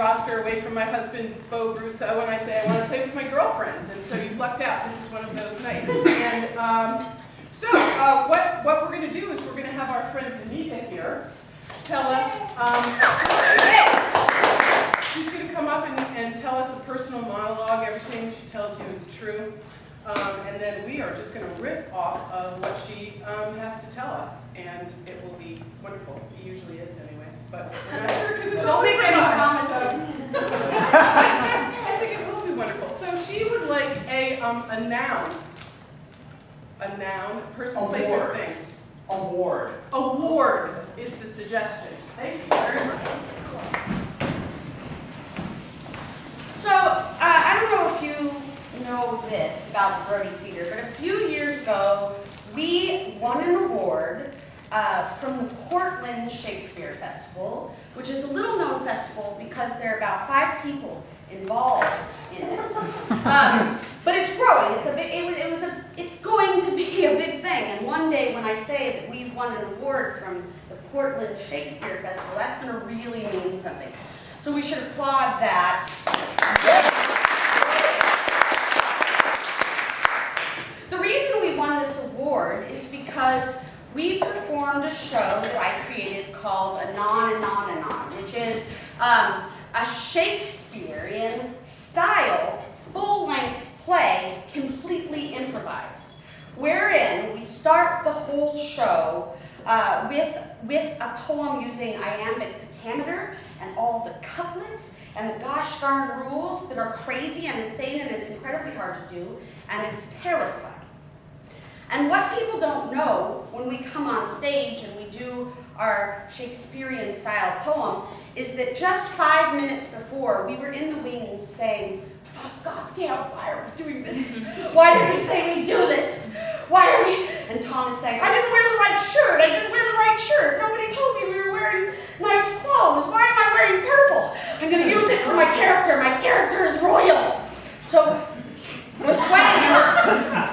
roster away from my husband, Beau Brousseau, and I say I want to play with my girlfriends, and so you've lucked out. This is one of those nights. And what we're going to do is we're going to have our friend Domeka here tell us she's going to come up and tell us a personal monologue. Everything she tells you is true. And then we are just going to riff off of what she has to tell us, and it will be wonderful. It usually is anyway, but we're not sure because it's all make any promises. I think it will be wonderful. So she would like a noun, person, place, or thing. Award. Award is the suggestion. Thank you very much. So, I don't know if you know this about the Brody Theater, but a few years ago, we won an award from the Portland Shakespeare Festival, which is a little-known festival because there are about 5 people involved in it. But it's growing. It's going to be a big thing. And one day, when I say that we've won an award from the Portland Shakespeare Festival, that's going to really mean something. So we should applaud that. The reason we won this award is because we performed a show that I created called Anon, Anon, Anon, which is a Shakespearean style, full-length play, completely improvised, wherein we start the whole show with a poem using iambic pentameter and all the couplets and the gosh darn rules that are crazy and insane, and it's incredibly hard to do, and it's terrifying. And what people don't know when we come on stage and we do our Shakespearean style poem is that just 5 minutes before, we were in the wings saying, God damn, why are we doing this? Why did we say we do this? Why are we? And Tom is saying, I didn't wear the right shirt. Nobody told me we were wearing nice clothes. Why am I wearing purple? I'm going to use it for my character. My character is royal. So we're sweating,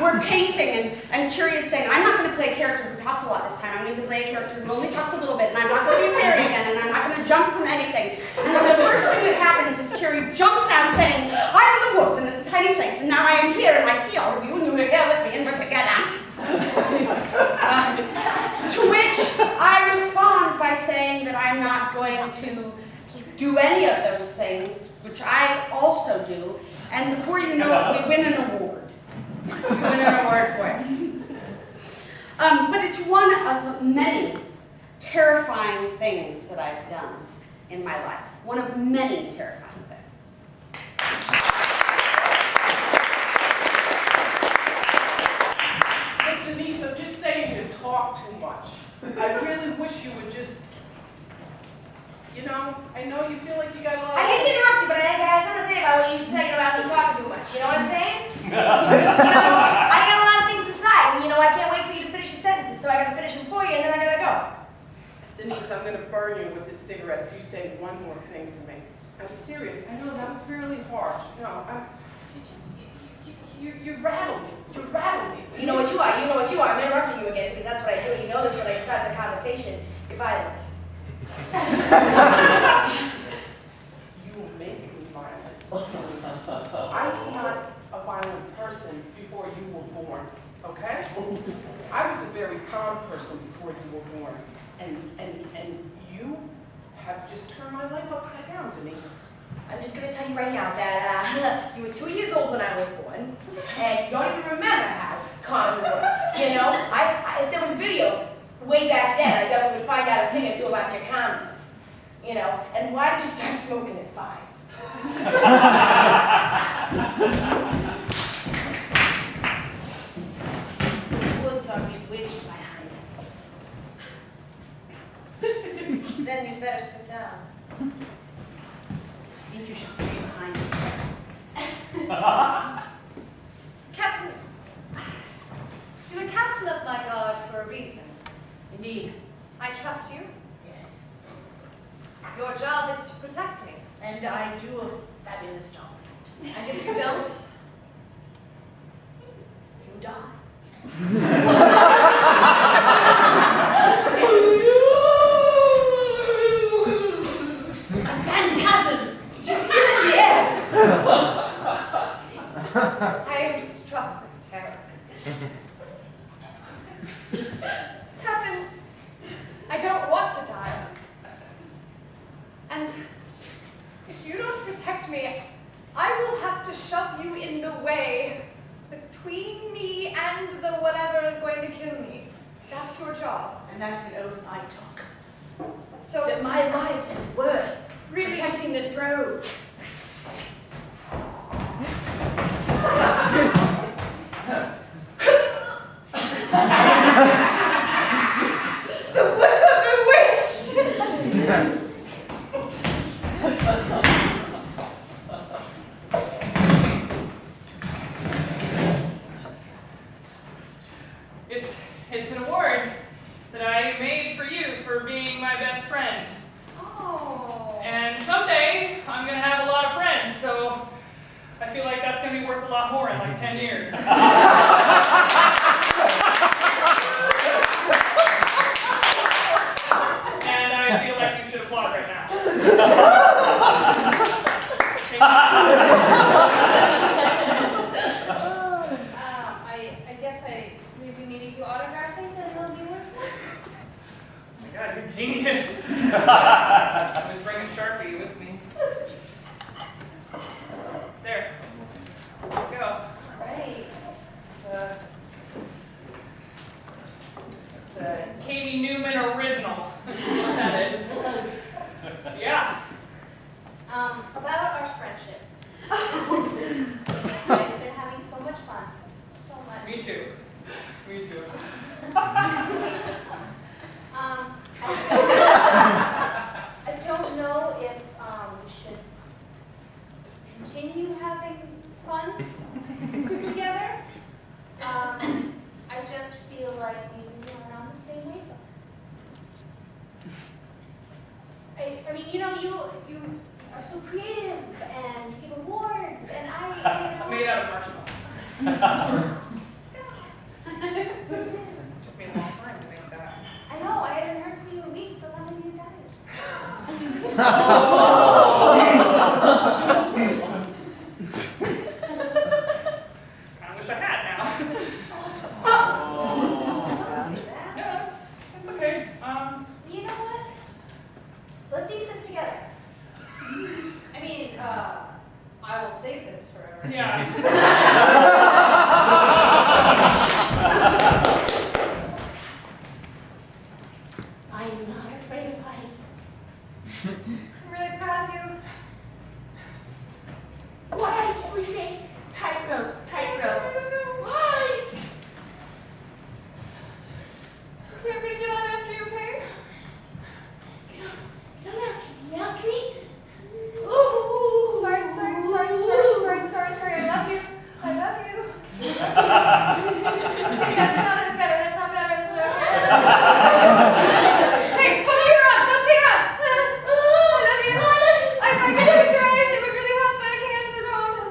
we're pacing, and Kerry is saying, I'm not going to play a character who talks a lot this time. I'm going to play a character who only talks a little bit, and I'm not going to be a fairy again, and I'm not going to jump from anything. And then the first thing that happens is Kerry jumps out saying, I'm in the woods, and it's a tiny place, and now I am here, and I see all of you, and you're here with me, and we're together. To which I respond by saying that I'm not going to do any of those things, which I also do. And before you know it, we win an award. We win an award for it. But it's one of many terrifying things that I've done in my life. One of many terrifying things. But Denise, I'm just saying you talk too much. I really wish you would just, I know you feel like you got a lot of... I hate to interrupt you, but I have something to say about what you're saying about me talking too much. You know what I'm saying? I got a lot of things inside, and I can't wait for you to finish your sentences, so I gotta finish them for you, and then I gotta go. Denise, I'm going to burn you with this cigarette if you say one more thing to me. I'm serious. I know that was fairly harsh. No, you rattled me. You rattled me. You know what you are. I'm interrupting you again, because that's what I do. You know this when I start the conversation. You're violent. You will make me violent. I was not a violent person before you were born, okay? I was a very calm person before you were born. And you have just turned my life upside down, Denise. I'm just going to tell you right now that you were 2 years old when I was born, and you don't even remember how calm you were. If there was video way back then, I bet we would find out a thing or two about your calmness. And why did you start smoking at 5? Woods are bewitched, my highness. Then you'd better sit down. I think you should stay behind me. Captain, you're the captain of my guard for a reason. Indeed. I trust you. Yes. Your job is to protect me. And I do a fabulous job. And if you don't, You die. A phantasm! I am struck with terror. Captain, I don't want to die. And if you don't protect me, I will have to shove you in the way between me and the whatever is going to kill me. That's your job. And that's an oath I took. So That my life is worth really protecting the throne. the woods are bewitched! It's an award that I made for you for being my best friend. Oh. And someday I'm gonna have a lot of friends, so I feel like that's gonna be worth a lot more in like 10 years. And I feel like you should applaud right now. I guess I maybe need you autograph it, because it'll be worth it. Oh my God, you're a genius. I was bringing Sharpie with me. There. There you go. Right. It's a Katie Newman original. What that is. Yeah. About our friendship. I've been having so much fun. So much. Me too. Me too. I don't know if we should continue having fun together. I just feel like maybe we aren't on the same wavelength. I mean, you know, you are so creative and you give awards, and I It's made out of marshmallows. Took me a long time to make that. I know, I haven't heard from you in weeks, so when have you done it? I wish I had now. Yeah, it's okay. You know what? Let's eat this together. I mean, I will save this forever. Yeah. I'm not afraid of heights. I'm really proud of you. Why did we say tightrope, tightrope? Why? Okay, I'm gonna get on after you, okay? You don't have to be after me. Ooh. Sorry. I love you. Hey, that's not better. That's okay. Hey, put your on. I love you. If I could do it, it would really help, but I can't, so don't.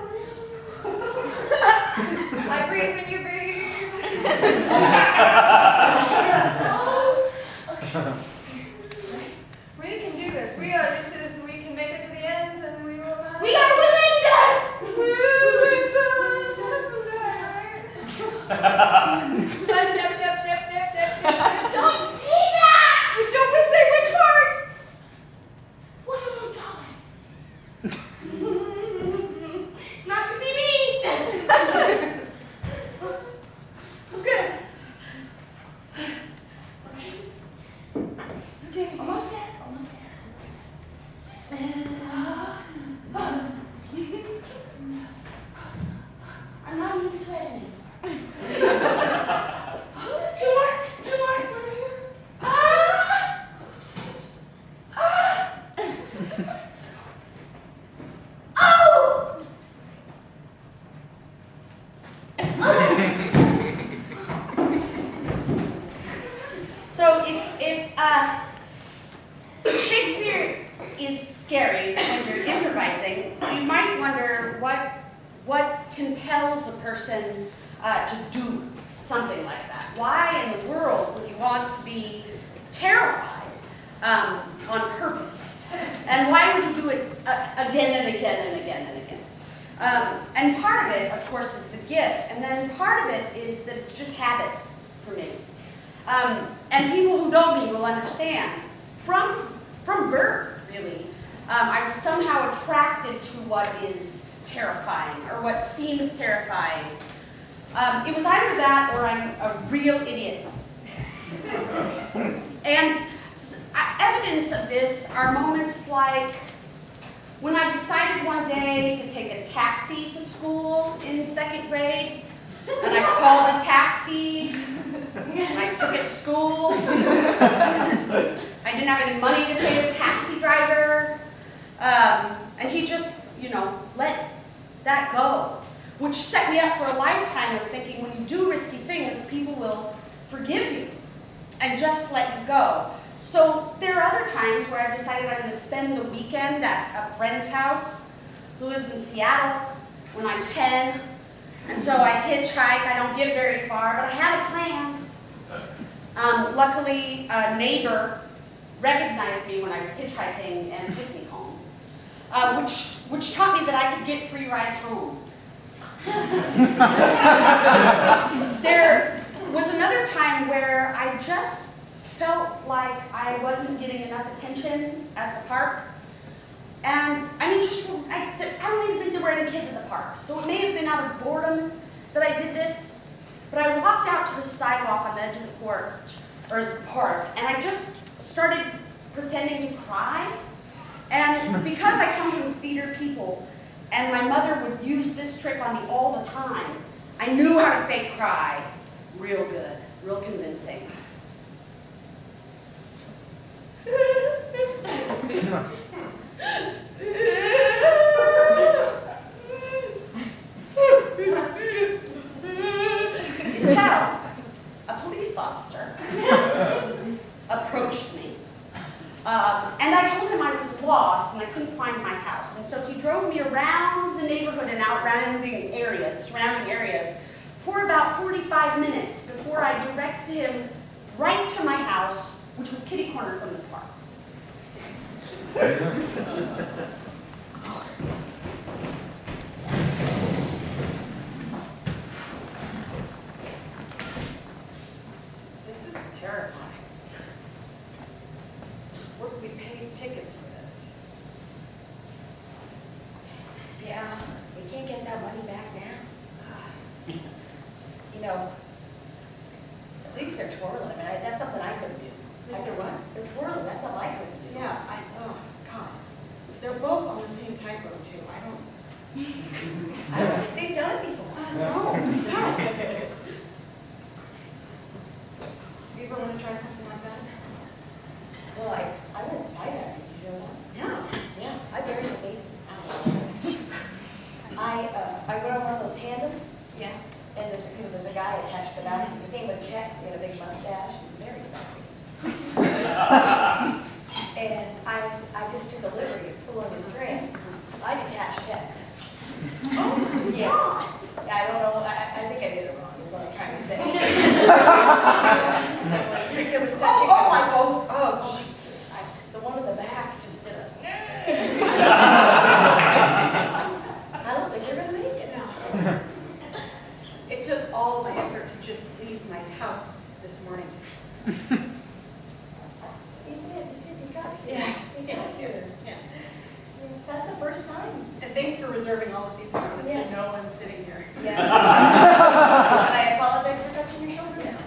I breathe when you breathe. We can do this. We can make it to the end, and we will. We are Willingas! Don't say that! You don't say which part! What am I doing? It's not gonna be me! Good. Okay, almost there. I'm not even sweating anymore. Two more. Ah! Oh! So if Shakespeare is scary when you're improvising, you might wonder what compels a person to do something like that. Why in the world would you want to be terrified on purpose? And why would you do it again and again and again and again? And part of it, of course, is the gift, and then part of it is that it's just habit for me. And people who know me will understand. From birth, really, I was somehow attracted to what is terrifying, or what seems terrifying. It was either that or I'm a real idiot. And evidence of this are moments like when I decided one day to take a taxi to school in 2nd grade, and I called a taxi, and I took it to school. I didn't have any money to pay the taxi driver, and he just, let that go, which set me up for a lifetime of thinking when you do risky things, people will forgive you and just let you go. So there are other times where I've decided I'm going to spend the weekend at a friend's house who lives in Seattle when I'm 10. And so I hitchhike. I don't get very far, but I had a plan. Luckily, a neighbor recognized me when I was hitchhiking and took me home, which taught me that I could get free rides home. There was another time where I just felt like I wasn't getting enough attention at the park. And I mean, I don't even think there were any kids at the park. So it may have been out of boredom that I did this. But I walked out to the sidewalk on the edge of the porch, or the park, and I just started pretending to cry. And because I come from theater people, and my mother would use this trick on me all the time, I knew how to fake cry real good, real convincing. Until a police officer approached me. And I told him I was lost and I couldn't find my house. And so he drove me around the neighborhood and out surrounding areas, for about 45 minutes before I directed him right to my house, which was kitty corner from the park. This is terrifying. We paid tickets for this. Yeah, we can't get that money back now. At least they're twirling. I mean, that's something I couldn't do. Is there what? They're twirling, that's something I couldn't do. Yeah, oh, God. They're both on the same tightrope, too. I don't think they've done it before. know. You ever want to try something like that? Well, I went skydiving, did you know that? Yeah. Yeah, I buried a baby. I went on one of those tandems. Yeah. And there's a guy attached to the back. His name was Tex. He had a big mustache. He was very sexy. And I just took a liberty of pulling his string. I detached Tex. Oh, Yeah. I don't know. I think I did it wrong. Is what I'm trying to say. It was touching. Oh, Jesus! The one in the back just did a. I don't think they're gonna make it now. It took all my effort to just leave my house this morning. You got here. Yeah. You got here. Yeah. That's the first time. And thanks for reserving all the seats around us so Yes. no one's sitting here. Yes. And I apologize for touching your shoulder now.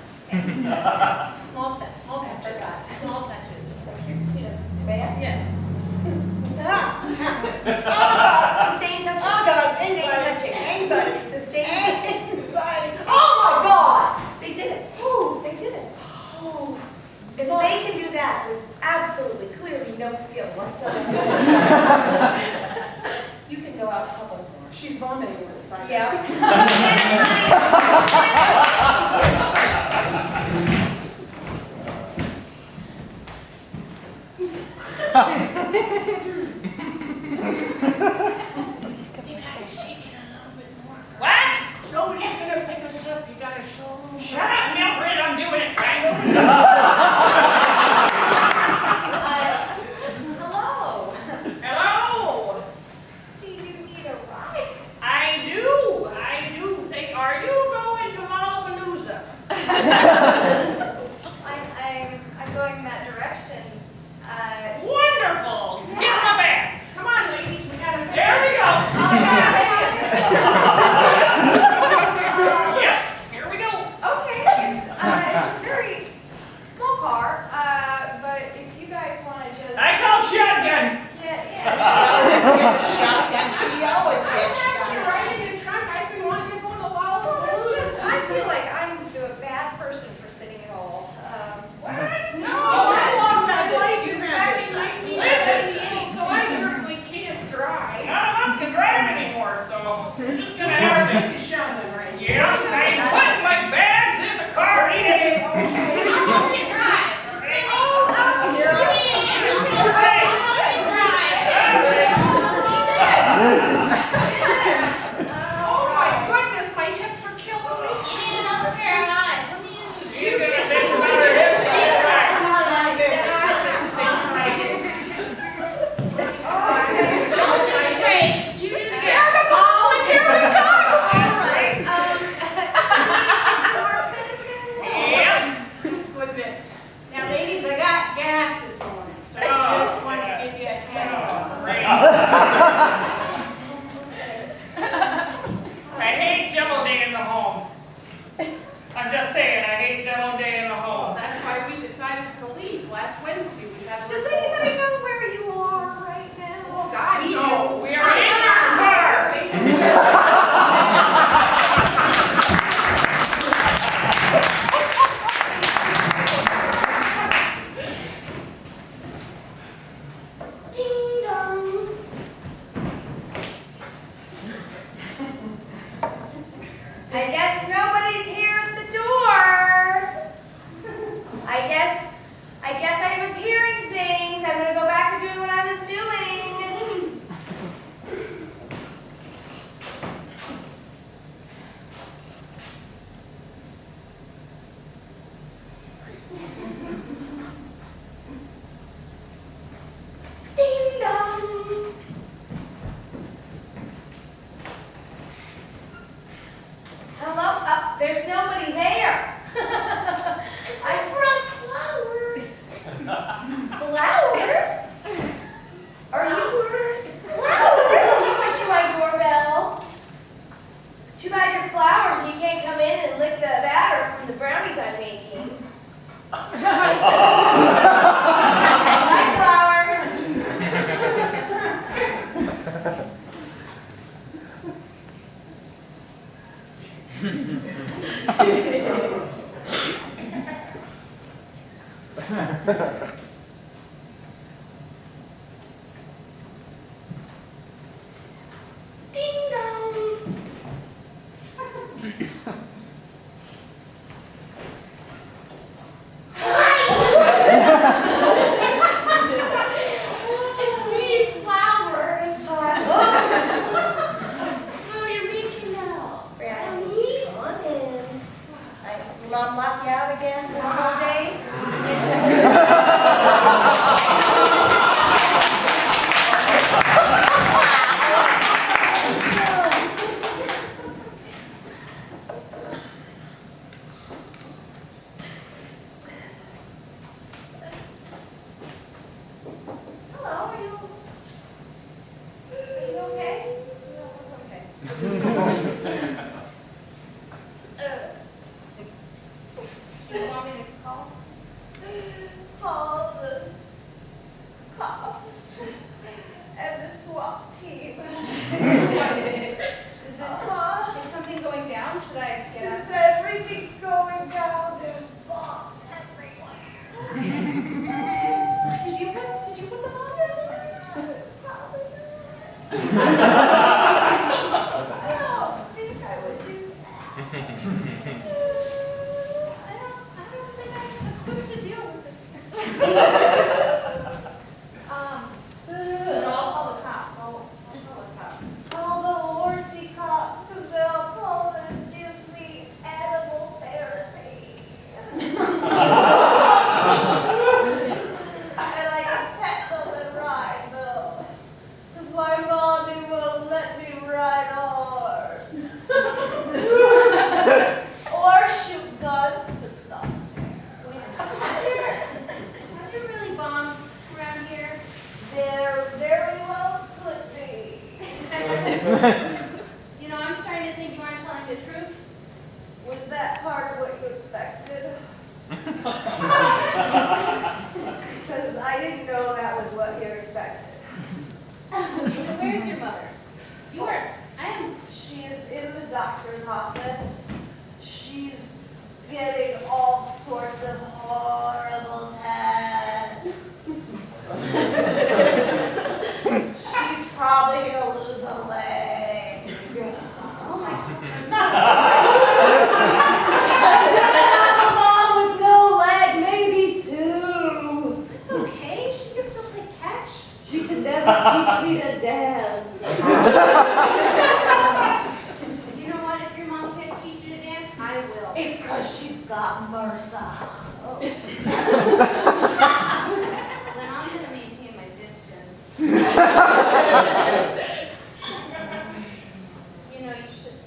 Small steps, small I touches. forgot. Small touches. May I? Yes. Sustained touching. Oh, God, Sustained anxiety. touching. Anxiety. Sustained touching. Anxiety. Oh my God! They did it. Oh, They did it. oh. If they can do that with absolutely, clearly no skill whatsoever, you can go out public more. She's vomiting over the side. Yeah. What? Nobody's gonna pick us up. You gotta show them. Shut up, Mildred, I'm doing it right. Hello. Hello. Do you need a ride? I Yeah, I'm putting my bags in the car, Edith. I'll help you drive. Just stay Oh my goodness, my hips are killing me. You're gonna think about her hips. This is exciting. You do it again. Here we go. Yeah. Goodness. Now, ladies, I got gas this morning, so I just want to give you a hand. I hate Jello Day in the home. I'm just saying, I hate Jello Day in the home. That's why we decided to leave last Wednesday. We had a Does little- anybody know where you are right now? Oh God, We no. do. We are in your car. Ding dong. I guess nobody's here at the door. I guess I was hearing things. I'm gonna go back to doing what I was doing. Ding dong. Hello? There's nobody there. I brought flowers. Flowers? Are you flowers? You pushing my doorbell? Too bad you're flowers and you can't come in and lick the batter from the brownies I'm making. Hi, flowers. Ding dong. It's me, flowers. So you're making now. Brownies, come in. Mom lock you out again for the whole day? Hello, are you okay? You don't look okay. You want me to call? Call the cops and the SWAT team. Is something going down? Should I get out? Everything's going down. There's bombs everywhere. Did you put them on there? Probably not. I don't think I would do that. I don't think I have a clue to deal with this. No, I'll call the cops. I'll call the cops. Call the horsey cops, because they'll call and give me animal therapy. And I can pet them and ride them. Because my mommy won't let me ride a horse. Or shoot guns, but stop. Are there really bombs around here? There very well could be. You know, I'm starting to think you aren't telling the truth. Was that part of what you expected? Because I didn't know that was what you expected. Where's your mother? You are. I am. She is in the doctor's office. She's getting all sorts of horrible tests. She's probably gonna lose a leg. Oh my God. know. It's because she's got MRSA. Oh. Then I'm gonna maintain my distance. You know, you should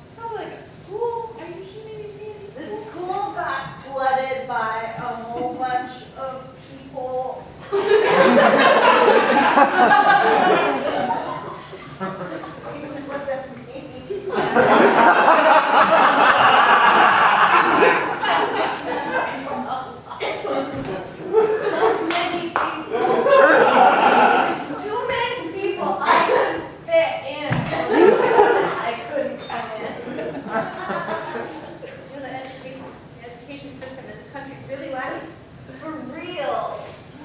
it's probably like a school. Are you sure maybe be in The school? school got flooded by a whole bunch of people. What that means? So many people. There's too many people. I couldn't fit in. So I couldn't come in. You know, the education system in this country is really lacking. For reals.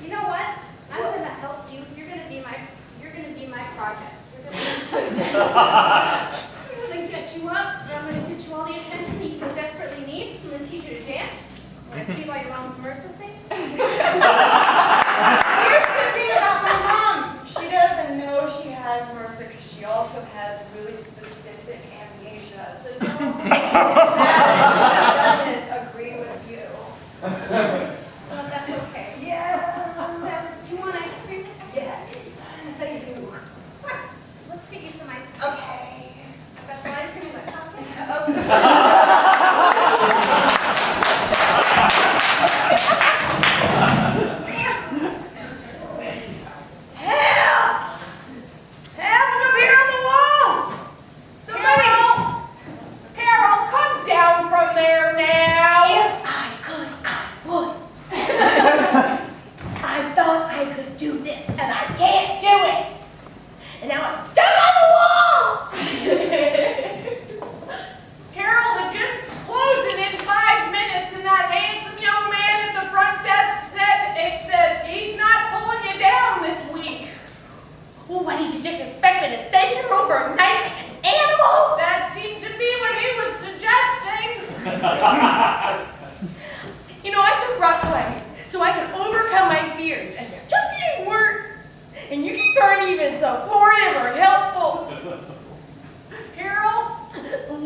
You know what? I'm gonna help you. You're gonna be my project. I'm gonna get you up. I'm gonna get you all the attention you so desperately need. I'm gonna teach you to dance. I'm gonna see why your mom's MRSA thing. Here's the thing about my mom. She doesn't know she has MRSA because she also has really specific amnesia. So no, that doesn't agree with you. So that's okay. Yeah. Do you want ice cream? Yes, I do. Let's get you some ice cream. Okay. I've got some ice cream in my pocket. Help! Help! I'm up here on the wall! Somebody! Carol, come down from there now. If I could, I would. I thought I could do this, and I can't do it. And now I'm stuck on the wall. Carol, the gym's closing in 5 minutes, and that handsome young man at the front desk says he's not pulling you down this week. Well, what did you just expect me to stay here overnight like an animal? That seemed to be what he was suggesting. You know, I took rock climbing so I could overcome my fears, and they're just getting worse. And you can turn even supportive or helpful. Carol,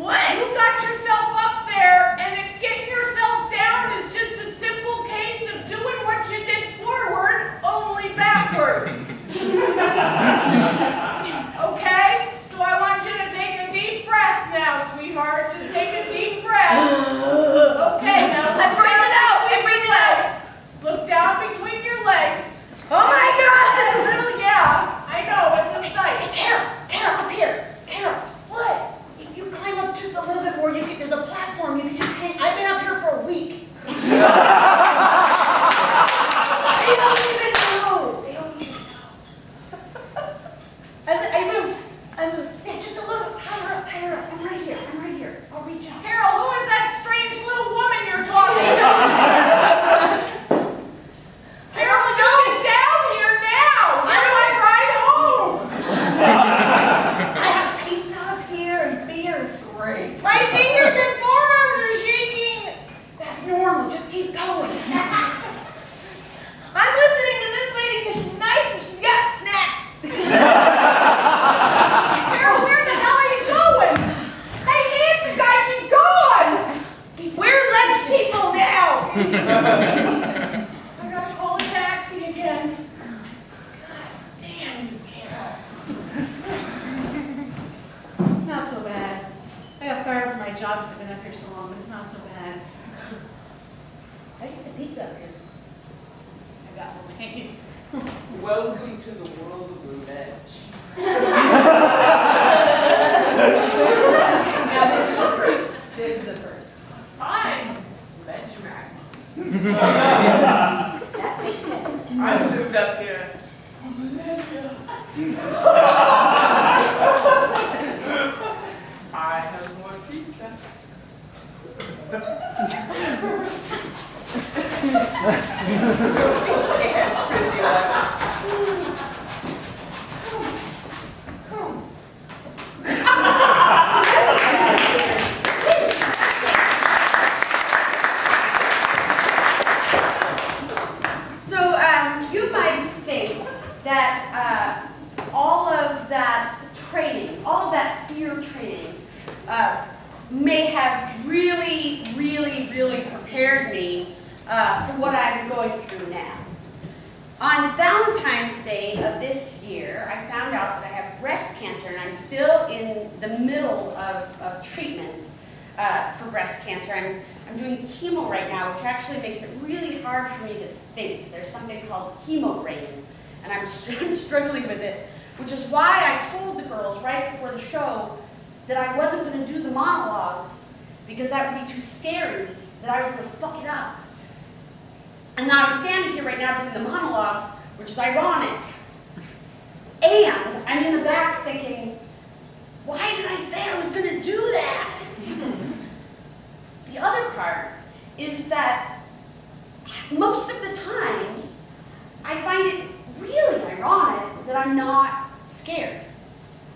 What? you got yourself up there, and getting yourself down is just a simple case of doing what you did forward, only backward. Okay? So I want you to take a deep breath now, sweetheart. Just take a deep breath. Okay, now I breathe it out. I breathe it out. look down between your legs. Oh my God! Little, yeah, I know, it's a sight. Hey, Carol, up here. Carol, what? If you climb up just a little bit more, there's a platform you can just hang. I've been up here for a week. They don't even know. They don't even know. I moved. Yeah, just a little higher up. I'm right here. I'll reach out. Carol, who is that strange little woman you're talking to? Carol, you get down here now. You're my ride home. I have pizza up here and beer. It's great. My fingers and forearms are shaking. That's normal. Just keep going. I'm listening to this lady because she's nice and she's got snacks. Carol, where the hell are you going? Hey, handsome guy, she's gone. We're lunch people now. I gotta call a taxi again. God damn you, Carol. It's not so bad. I got fired from my job because I've been up here so long, but it's not so bad. How'd you get the pizza up here? I got ways. Welcome to the world of revenge. Now this is a first. This is a first. I'm Benjamin. That makes sense. I moved up here from Bolivia. I have more pizza. So you might think that all of that training, all of that fear training, may have really, really, really prepared me for what I'm going through now. On Valentine's Day of this year, I found out that I have breast cancer, and I'm still in the middle of treatment for breast cancer. I'm doing chemo right now, which actually makes it really hard for me to think. There's something called chemo brain, and I'm struggling with it, which is why I told the girls right before the show that I wasn't going to do the monologues because that would be too scary, that I was going to fuck it up. And now I'm standing here right now doing the monologues, which is ironic. And I'm in the back thinking, why did I say I was going to do that? The other part is that most of the time, I find it really ironic that I'm not scared.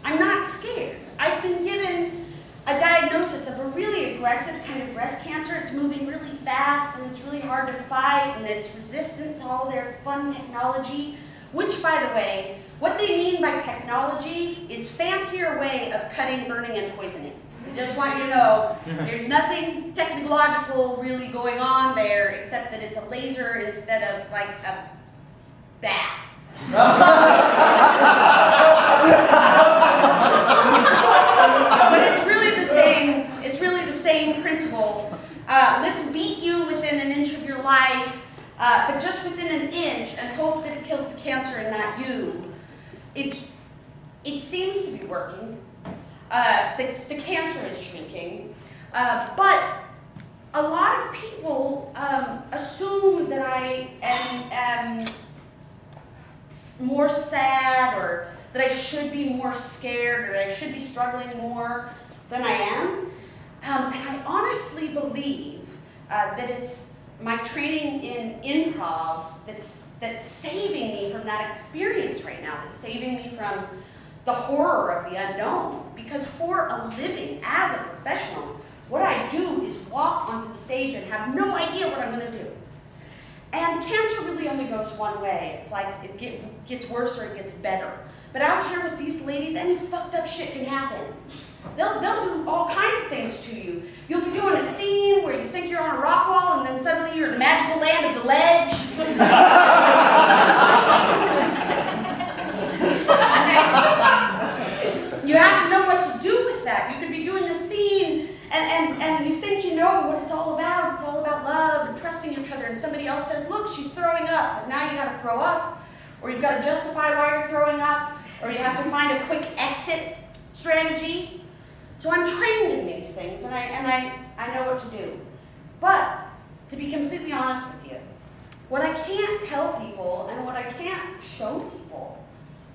I'm not scared. I've been given a diagnosis of a really aggressive kind of breast cancer. It's moving really fast, and it's really hard to fight, and it's resistant to all their fun technology, which, by the way, what they mean by technology is fancier way of cutting, burning, and poisoning. I just want you to know, there's nothing technological really going on there, except that it's a laser instead of like a bat. But it's really the same principle. Let's beat you within an inch of your life, but just within an inch, and hope that it kills the cancer and not you. It seems to be working. The cancer is shrinking, but a lot of people assume that I am more sad, or that I should be more scared, or that I should be struggling more than I am. And I honestly believe that it's my training in improv that's saving me from that experience right now, that's saving me from the horror of the unknown. Because for a living, as a professional, what I do is walk onto the stage and have no idea what I'm going to do. And cancer really only goes one way. It's like it gets worse or it gets better. But out here with these ladies, any fucked up shit can happen. They'll do all kinds of things to you. You'll be doing a scene where you think you're on a rock wall, and then suddenly you're in the magical land of the ledge. You have to know what to do with that. You could be doing a scene, and you think you know what it's all about. It's all about love and trusting each other, and somebody else says, look, she's throwing up, and now you gotta throw up, or you've got to justify why you're throwing up, or you have to find a quick exit strategy. So I'm trained in these things, and I know what to do. But, to be completely honest with you, what I can't tell people, and what I can't show people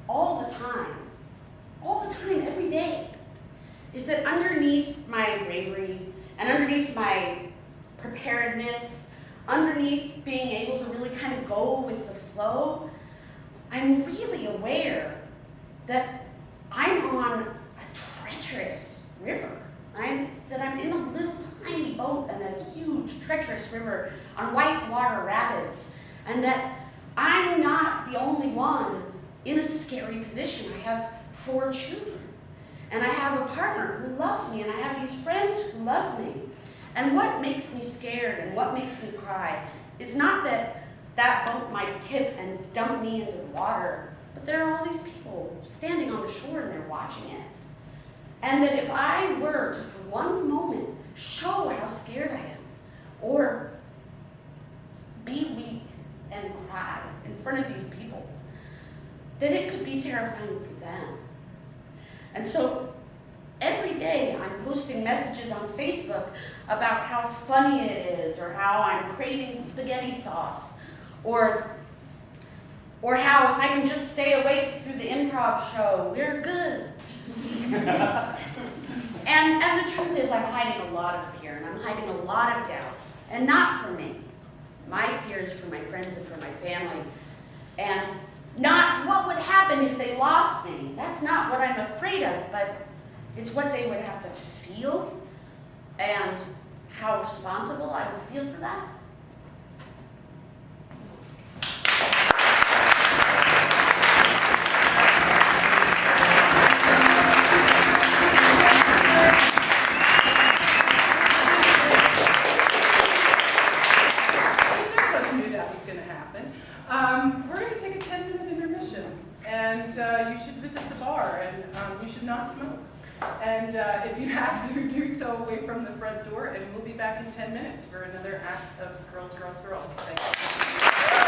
all the time, every day, is that underneath my bravery, and underneath my preparedness, underneath being able to really kind of go with the flow, I'm really aware that I'm on a treacherous river. That I'm in a little tiny boat in a huge treacherous river on whitewater rapids, and that I'm not the only one in a scary position. I have 4 children, and I have a partner who loves me, and I have these friends who love me. And what makes me scared and what makes me cry is not that that boat might tip and dump me into the water, but there are all these people standing on the shore and they're watching it. And that if I were to, for one moment, show how scared I am, or be weak and cry in front of these people, that it could be terrifying for them. And so every day I'm posting messages on Facebook about how funny it is, or how I'm craving spaghetti sauce, or how if I can just stay awake through the improv show, we're good. And the truth is, I'm hiding a lot of fear, and I'm hiding a lot of doubt, and not for me. My fear is for my friends and for my family, and not what would happen if they lost me. That's not what I'm afraid of, but it's what they would have to feel, and how responsible I would feel for that. And if you have to, do so away from the front door, and we'll be back in 10 minutes for another act of Girls, Girls, Girls. Thank you.